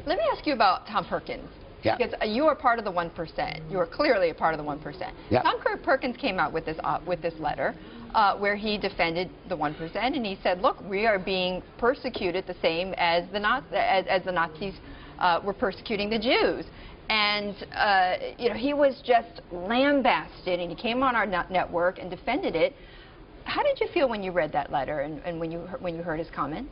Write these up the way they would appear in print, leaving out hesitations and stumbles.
Let me ask you about Tom Perkins. Yeah. Because you are part of the 1%. You are clearly a part of the 1%. Yeah. Tom Perkins came out with this letter where he defended the 1%, and he said, look, we are being persecuted the same as the Nazis were persecuting the Jews. And you know, he was just lambasted, and he came on our network and defended it. How did you feel when you read that letter and when you heard his comments?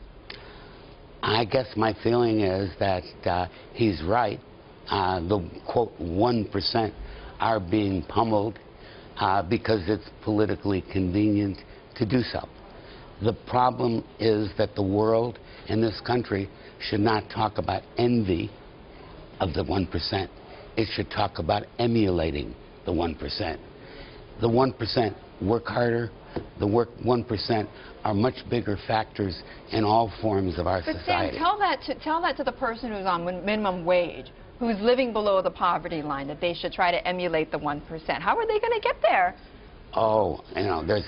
I guess my feeling is that he's right. The, quote, 1% are being pummeled because it's politically convenient to do so. The problem is that the world and this country should not talk about envy of the 1%. It should talk about emulating the 1%. The 1% work harder. The 1% are much bigger factors in all forms of our society. But Sam, tell that to the person who's on minimum wage, who's living below the poverty line, that they should try to emulate the 1%. How are they going to get there? Oh, you know, there's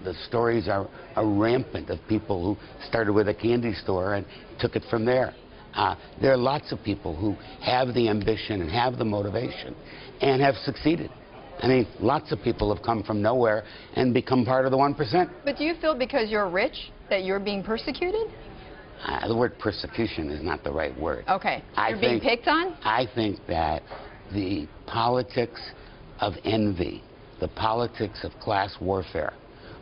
the stories are rampant of people who started with a candy store and took it from there. There are lots of people who have the ambition and have the motivation and have succeeded. I mean, lots of people have come from nowhere and become part of the 1%. But do you feel because you're rich that you're being persecuted? The word persecution is not the right word. Okay. You're being picked on? I think that the politics of envy, the politics of class warfare,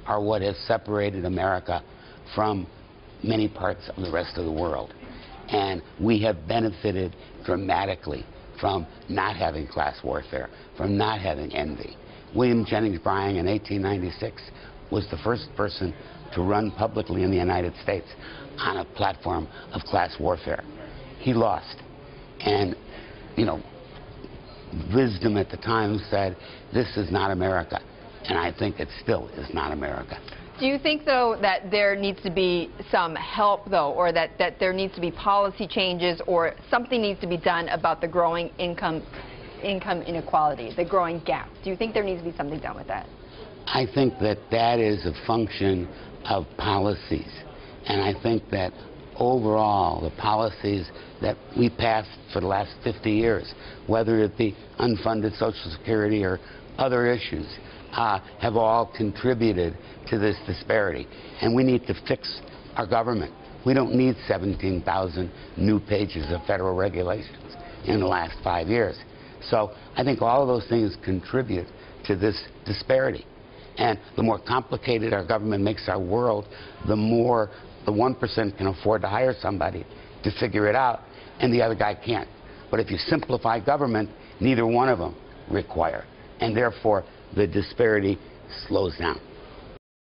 are what has separated America from many parts of the rest of the world. And we have benefited dramatically from not having class warfare, from not having envy. William Jennings Bryan in 1896 was the first person to run publicly in the United States on a platform of class warfare. He lost. And, you know, wisdom at the time said, this is not America. And I think it still is not America. Do you think, though, that there needs to be some help, though, or that there needs to be policy changes, or something needs to be done about the growing income inequality, the growing gap? Do you think there needs to be something done with that? I think that that is a function of policies. And I think that overall, the policies that we passed for the last 50 years, whether it be unfunded Social Security or other issues, have all contributed to this disparity. And we need to fix our government. We don't need 17,000 new pages of federal regulations in the last 5 years. So I think all of those things contribute to this disparity. And the more complicated our government makes our world, the more the 1% can afford to hire somebody to figure it out, and the other guy can't. But if you simplify government, neither one of them require. And therefore, the disparity slows down.